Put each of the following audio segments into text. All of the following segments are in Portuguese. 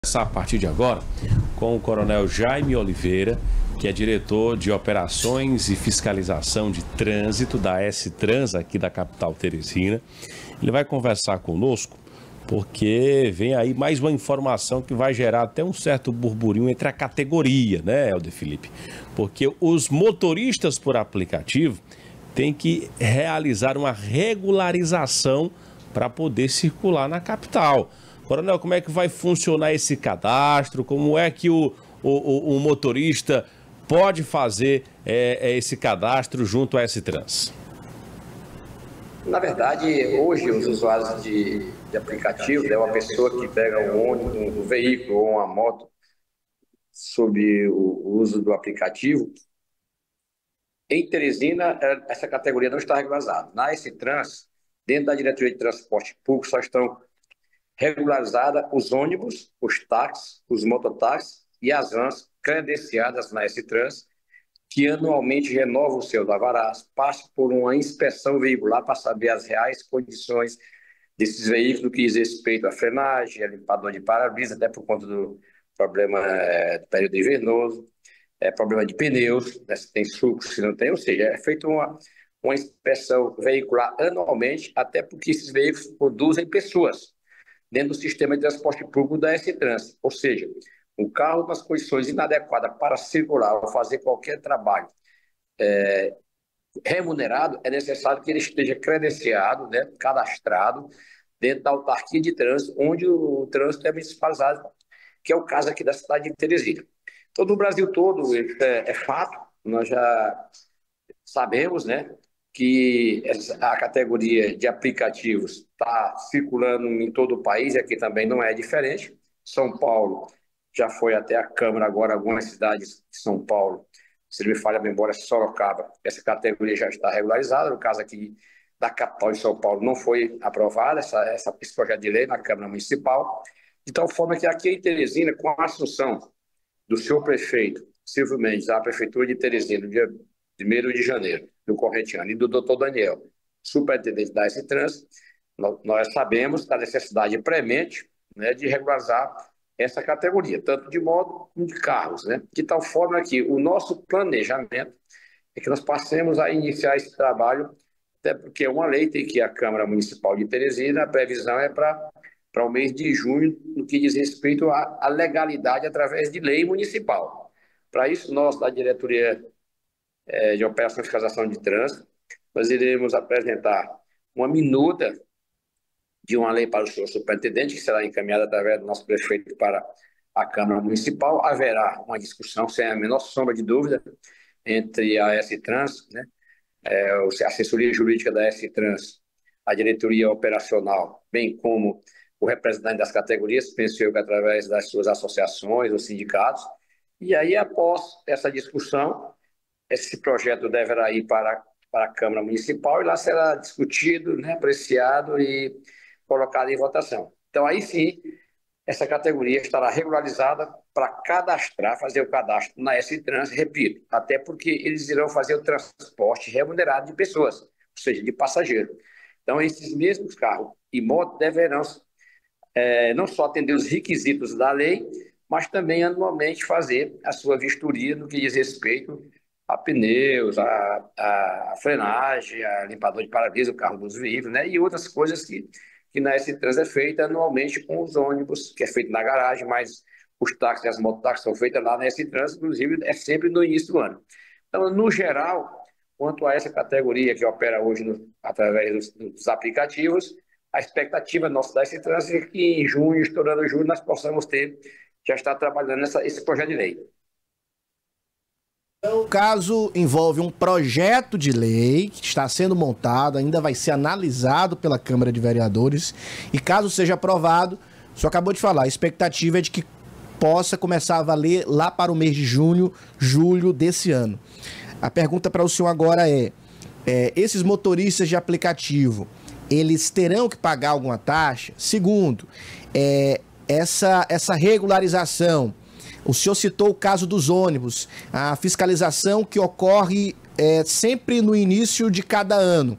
A partir de agora com o Coronel Jaime Oliveira, que é diretor de operações e fiscalização de trânsito da S-Trans aqui da capital Teresina. Ele vai conversar conosco porque vem aí mais uma informação que vai gerar até um certo burburinho entre a categoria, né, Helder Felipe? Porque os motoristas por aplicativo têm que realizar uma regularização para poder circular na capital. Coronel, como é que vai funcionar esse cadastro? Como é que o motorista pode fazer esse cadastro junto à S-Trans? Na verdade, hoje os usuários de aplicativo, né, uma pessoa que pega um ônibus, um veículo ou uma moto sob o uso do aplicativo, em Teresina, essa categoria não está regularizada. Na S-Trans, dentro da Diretoria de Transporte Público, só estão regularizada os ônibus, os táxis, os mototáxis e as vans credenciadas na S-Trans, que anualmente renovam os seus alvarás, passam por uma inspeção veicular para saber as reais condições desses veículos, no que diz respeito à frenagem, a limpador de para-brisa, até por conta do problema do período invernoso, problema de pneus, né, se tem sulco, se não tem, ou seja, é feita uma inspeção veicular anualmente, até porque esses veículos produzem pessoas dentro do sistema de transporte público da S-Trans. Ou seja, o carro nas condições inadequadas para circular ou fazer qualquer trabalho remunerado, é necessário que ele esteja credenciado, né, cadastrado, dentro da autarquia de trânsito, onde o trânsito é municipalizado, que é o caso aqui da cidade de Teresina. Então, no Brasil todo, é fato, nós já sabemos, né, que a categoria de aplicativos está circulando em todo o país, e aqui também não é diferente. São Paulo já foi até a Câmara, agora algumas cidades de São Paulo, se não me falha a memória, Sorocaba, essa categoria já está regularizada. No caso aqui da capital de São Paulo, não foi aprovada esse projeto de lei na Câmara Municipal, de tal forma que aqui em Teresina, com a assunção do senhor prefeito Silvio Mendes, à Prefeitura de Teresina, no dia 1º de janeiro do corrente ano, e do doutor Daniel, superintendente da S-Trans, nós sabemos da necessidade premente, né, de regularizar essa categoria, tanto de moto como de carros, né? De tal forma que o nosso planejamento é que nós passemos a iniciar esse trabalho, até porque uma lei tem que a Câmara Municipal de Teresina, a previsão é para o mês de junho, no que diz respeito à legalidade através de lei municipal. Para isso, nós, da Diretoria de Operação e Fiscalização de Trânsito, nós iremos apresentar uma minuta de uma lei para o senhor superintendente, que será encaminhada através do nosso prefeito para a Câmara Municipal. Haverá uma discussão, sem a menor sombra de dúvida, entre a S-Trans, né, a assessoria jurídica da S-Trans, a diretoria operacional, bem como o representante das categorias, penso eu que através das suas associações ou sindicatos. E aí, após essa discussão, esse projeto deverá ir para a Câmara Municipal e lá será discutido, né, apreciado e colocado em votação. Então, aí sim, essa categoria estará regularizada para cadastrar, fazer o cadastro na S-Trans, repito, até porque eles irão fazer o transporte remunerado de pessoas, ou seja, de passageiro. Então, esses mesmos carros e motos deverão não só atender os requisitos da lei, mas também anualmente fazer a sua vistoria no que diz respeito a pneus, a frenagem, a limpador de para-brisa, o carro dos veículos, né? E outras coisas que na S-Trans é feita anualmente com os ônibus, que é feito na garagem, mas os táxis e as mototáxis são feitas lá na S-Trans, inclusive é sempre no início do ano. Então, no geral, quanto a essa categoria que opera hoje através dos aplicativos, a expectativa nossa da S-Trans é que em junho, estourando julho, nós possamos já estar trabalhando esse projeto de lei. O caso envolve um projeto de lei que está sendo montado, ainda vai ser analisado pela Câmara de Vereadores e caso seja aprovado, o senhor acabou de falar, a expectativa é de que possa começar a valer lá para o mês de junho, julho desse ano. A pergunta para o senhor agora esses motoristas de aplicativo, eles terão que pagar alguma taxa? Segundo, essa regularização, o senhor citou o caso dos ônibus, a fiscalização que ocorre sempre no início de cada ano.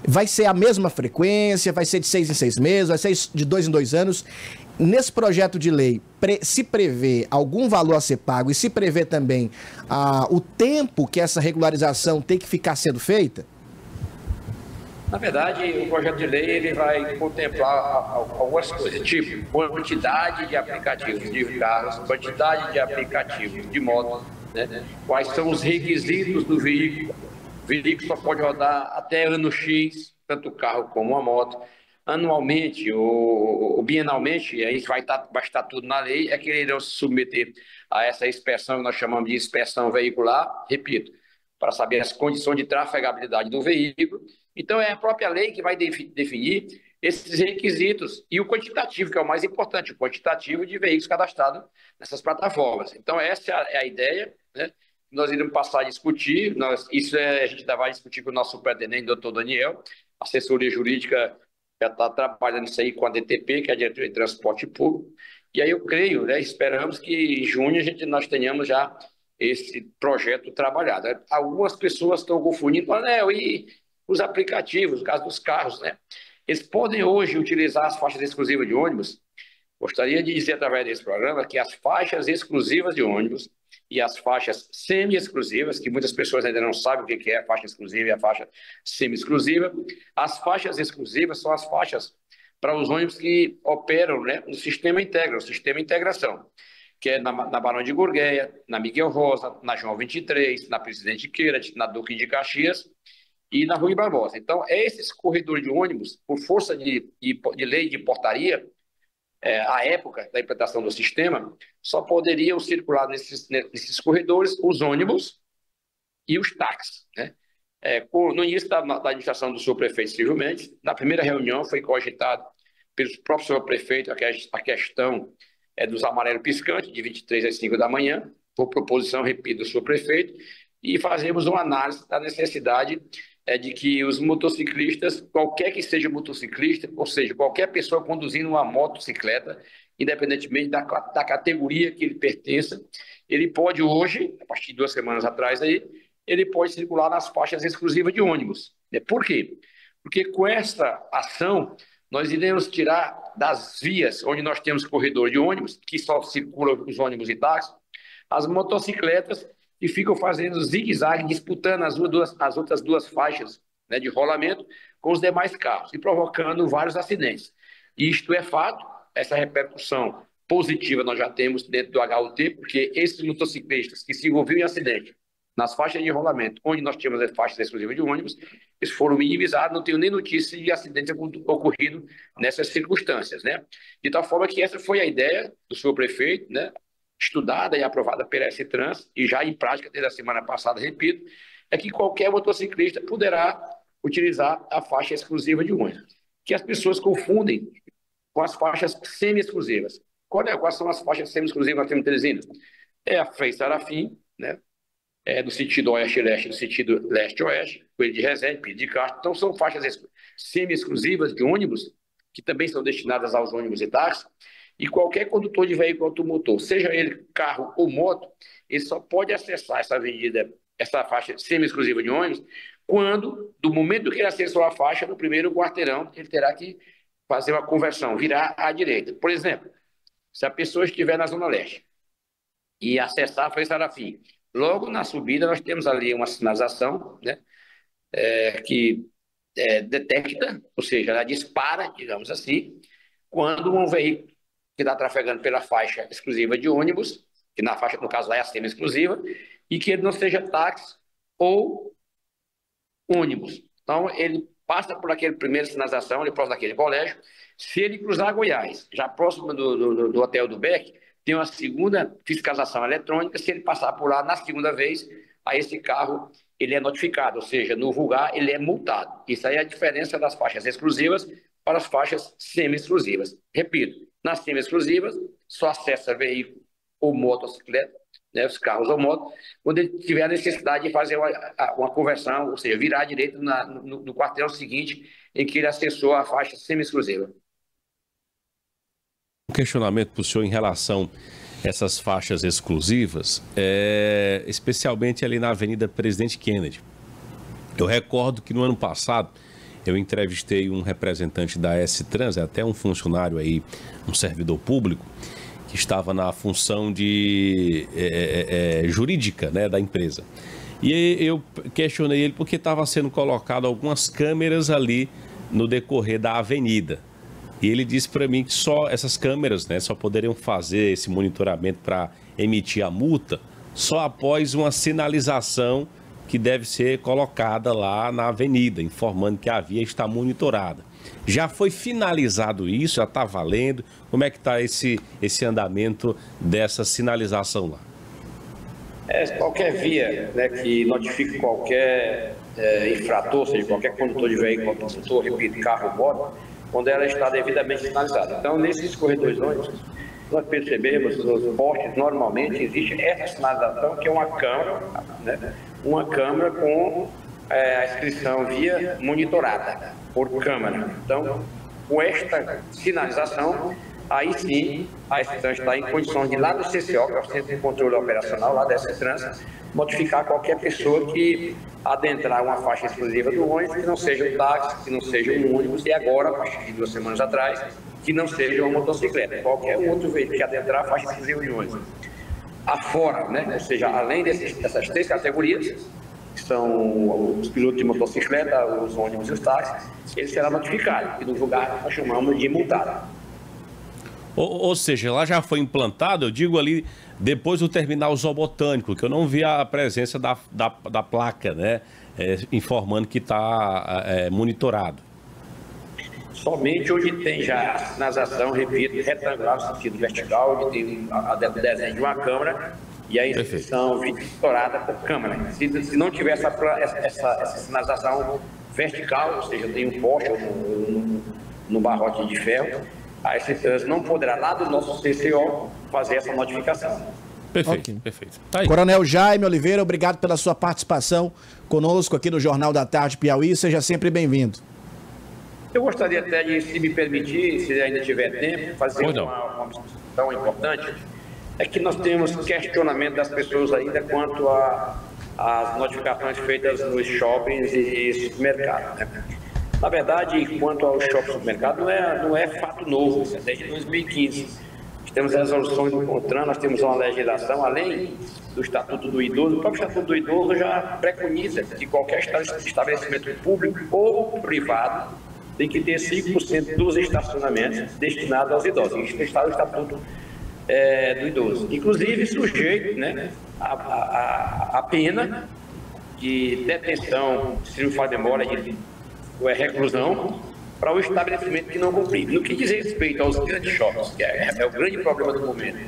Vai ser a mesma frequência? Vai ser de 6 em 6 meses? Vai ser de 2 em 2 anos? nesse projeto de lei, se prevê algum valor a ser pago e se prevê também o tempo que essa regularização tem que ficar sendo feita? Na verdade, o projeto de lei ele vai contemplar algumas coisas, tipo quantidade de aplicativos de carros, quantidade de aplicativos de moto, né? Quais são os requisitos do veículo. O veículo só pode rodar até ano X, tanto o carro como a moto. Anualmente ou bienalmente, e aí vai estar tudo na lei, é que eles irão se submeter a essa inspeção que nós chamamos de inspeção veicular, repito, para saber as condições de trafegabilidade do veículo. Então, é a própria lei que vai definir esses requisitos e o quantitativo, que é o mais importante, o quantitativo de veículos cadastrados nessas plataformas. Então, essa é a ideia, né? Nós iremos passar a discutir, a gente vai discutir com o nosso superintendente, doutor Daniel, a assessoria jurídica já está trabalhando isso aí com a DTP, que é a Diretoria de Transporte Público, e aí eu creio, né, esperamos que em junho nós tenhamos já esse projeto trabalhado. Algumas pessoas estão confundindo, e os aplicativos, no caso dos carros, né? Eles podem hoje utilizar as faixas exclusivas de ônibus. Gostaria de dizer através desse programa que as faixas exclusivas de ônibus e as faixas semi-exclusivas, que muitas pessoas ainda não sabem o que é a faixa exclusiva e a faixa semi-exclusiva, as faixas exclusivas são as faixas para os ônibus que operam, né, no sistema Integra, o sistema Integração, que é na Barão de Gurgueia, na Miguel Rosa, na João 23, na Presidente Queiroz, na Duque de Caxias e na Rui Barbosa. Então, esses corredores de ônibus, por força de lei de portaria, à época da implantação do sistema, só poderiam circular nesses corredores os ônibus e os táxis, né? No início da administração do senhor prefeito Silvio Mendes, na primeira reunião foi cogitado pelo próprio senhor prefeito a questão dos amarelos piscantes, de 23 às 5 da manhã, por proposição, repito, do senhor prefeito, e fazemos uma análise da necessidade de que os motociclistas, qualquer que seja motociclista, ou seja, qualquer pessoa conduzindo uma motocicleta, independentemente da categoria que ele pertença, ele pode hoje, a partir de 2 semanas atrás, ele pode circular nas faixas exclusivas de ônibus. Por quê? Porque com essa ação, nós iremos tirar das vias onde nós temos corredor de ônibus, que só circulam os ônibus e táxis, as motocicletas que ficam fazendo zigue-zague, disputando as outras 2 faixas, né, de rolamento com os demais carros e provocando vários acidentes. Isto é fato, essa repercussão positiva nós já temos dentro do HUT, porque esses motociclistas que se envolviam em acidente nas faixas de rolamento, onde nós tínhamos as faixas exclusivas de ônibus, eles foram minimizados, não tenho nem notícia de acidente ocorrido nessas circunstâncias, né? De tal forma que essa foi a ideia do senhor prefeito, né, estudada e aprovada pela S-Trans, e já em prática desde a semana passada, repito, é que qualquer motociclista poderá utilizar a faixa exclusiva de ônibus, que as pessoas confundem com as faixas semi-exclusivas. Quais são as faixas semi-exclusivas que nós temos em Teresina? É a Frei Sarafim, né? Do sentido oeste-leste, do sentido leste-oeste, Coelho de Resende, Pinto de Castro. Então, são faixas semi-exclusivas de ônibus, que também são destinadas aos ônibus e táxis, e qualquer condutor de veículo automotor, seja ele carro ou moto, ele só pode acessar essa faixa semi-exclusiva de ônibus, quando, do momento que ele acessou a faixa, no primeiro quarteirão, ele terá que fazer uma conversão, virar à direita. Por exemplo, se a pessoa estiver na Zona Leste e acessar a Frei Sarafim, logo na subida nós temos ali uma sinalização, né, que detecta, ou seja, ela dispara, digamos assim, quando um veículo que está trafegando pela faixa exclusiva de ônibus, que na faixa, no caso lá é a semi-exclusiva, e que ele não seja táxi ou ônibus. Então, ele passa por aquele primeiro sinalização, ele próximo daquele colégio. Se ele cruzar Goiás, já próximo do hotel do Beck, tem uma segunda fiscalização eletrônica. Se ele passar por lá na segunda vez, a esse carro ele é notificado, ou seja, no vulgar ele é multado. Isso aí é a diferença das faixas exclusivas para as faixas semi-exclusivas. Repito, nas semi-exclusivas, só acessa veículo ou motocicleta, né, os carros ou moto, quando ele tiver a necessidade de fazer uma conversão, ou seja, virar à direita no quarteirão seguinte em que ele acessou a faixa semi-exclusiva. Um questionamento para o senhor em relação a essas faixas exclusivas, especialmente ali na Avenida Presidente Kennedy. Eu recordo que no ano passado eu entrevistei um representante da S-Trans, até um funcionário aí, um servidor público, que estava na função de jurídica, né, da empresa. E eu questionei ele porque estava sendo colocado algumas câmeras ali no decorrer da avenida. E ele disse para mim que só essas câmeras, né, só poderiam fazer esse monitoramento para emitir a multa só após uma sinalização que deve ser colocada lá na avenida, informando que a via está monitorada. Já foi finalizado isso? Já está valendo? Como é que está esse andamento dessa sinalização lá? Qualquer via, né, que notifique qualquer infrator, seja qualquer condutor de veículo, condutor, repito, carro, moto, quando ela está devidamente sinalizada. Então, nesses corredores nós percebemos, nos postes, normalmente existe essa sinalização, que é uma câmera, né, uma câmera com a inscrição via monitorada por câmera. Então, com esta sinalização, aí sim a S-Trans está em condições de, lá do CCO, que é o Centro de Controle Operacional, lá da S-Trans, notificar qualquer pessoa que adentrar uma faixa exclusiva do ônibus, que não seja um táxi, que não seja um ônibus, e agora, a partir de 2 semanas atrás, que não seja uma motocicleta, qualquer outro veículo que adentrar a faixa exclusiva de ônibus. Afora, né? Ou seja, além dessas 3 categorias, que são os pilotos de motocicleta, os ônibus e os táxis, ele será notificado, e no lugar nós chamamos de multado. Ou seja, lá já foi implantado, eu digo ali, depois do terminal zoobotânico, que eu não vi a presença da placa, né, informando que está monitorado. Somente onde tem já a sinalização, repito, retangular, no sentido vertical, onde tem o desenho de uma câmera e a inscrição monitorada por câmera. Se não tiver essa sinalização vertical, ou seja, tem um poste no barrote de ferro, a S-Trans não poderá, lá do nosso CCO, fazer essa notificação. Perfeito, okay. Perfeito. Tá aí. Coronel Jaime Oliveira, obrigado pela sua participação conosco aqui no Jornal da Tarde Piauí. Seja sempre bem-vindo. Eu gostaria até de, se me permitir, se ainda tiver tempo, fazer uma observação importante. É que nós temos questionamento das pessoas ainda quanto às notificações feitas nos shoppings e supermercados, né? Na verdade, quanto ao shopping supermercado, não é fato novo, isso é desde 2015. Temos a resolução do CONTRAN, nós temos uma legislação, além do Estatuto do Idoso. O próprio Estatuto do Idoso já preconiza que qualquer estabelecimento público ou privado tem que ter 5% dos estacionamentos destinados aos idosos. Isso está no Estatuto do Idoso. Inclusive, sujeito, né, a pena de detenção, se não for demora, ou reclusão, para o estabelecimento que não cumprir. No que diz respeito aos grandes shoppings, que é o grande problema do momento,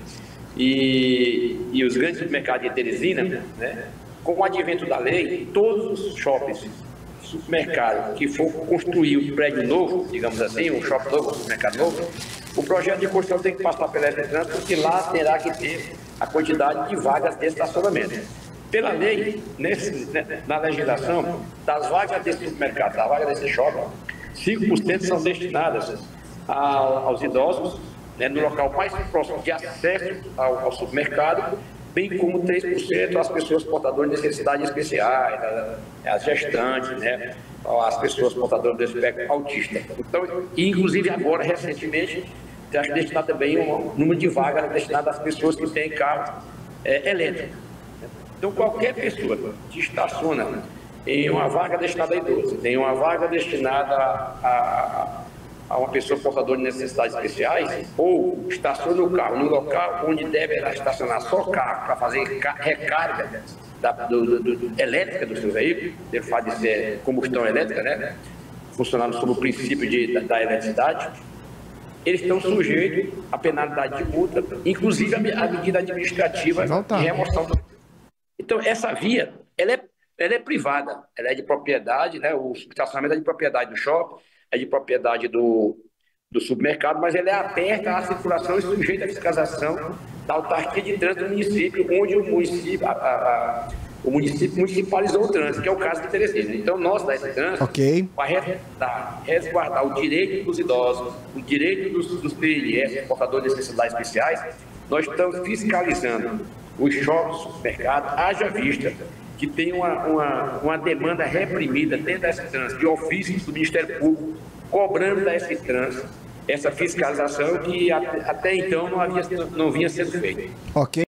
e os grandes supermercados de Teresina, né, com o advento da lei, todos os shoppings, supermercados que for construir um prédio novo, digamos assim, um shopping novo, um supermercado novo, o projeto de construção tem que passar pela S-Trans, porque lá terá que ter a quantidade de vagas de estacionamento. Pela lei, na legislação, das vagas desse supermercado, da vaga desse shopping, 5% são destinadas aos idosos, né, no local mais próximo de acesso ao supermercado, bem como 3% às pessoas portadoras de necessidades especiais, as gestantes, né, as pessoas portadoras do espectro autista. Então, inclusive agora, recentemente, está destinado também um número de vagas destinadas às pessoas que têm carro elétrico. Então, qualquer pessoa que estaciona em uma vaga destinada a idoso, tem uma vaga destinada a uma pessoa portadora de necessidades especiais, ou estaciona o carro no local onde deverá estacionar só carro para fazer recarga elétrica do seu veículo, ele faz de ser combustão elétrica, né? Funcionando sob o princípio da eletricidade, eles estão sujeitos à penalidade de multa, inclusive a medida administrativa de remoção do... Então, essa via, ela é privada, ela é de propriedade, né? O estacionamento é de propriedade do shopping, é de propriedade do supermercado, mas ela é aberta à circulação e sujeita à fiscalização da autarquia de trânsito do município, onde o município municipalizou o trânsito, que é o caso de Teresina. Então, nós, da S-Trânsito, para resguardar o direito dos idosos, o direito dos PNS, portadores de necessidades especiais, nós estamos fiscalizando os shoppings, supermercados, haja vista que tem uma demanda reprimida dentro da S-Trans, de ofícios do Ministério Público, cobrando da S-Trans essa fiscalização que até então não vinha sendo feita. Ok.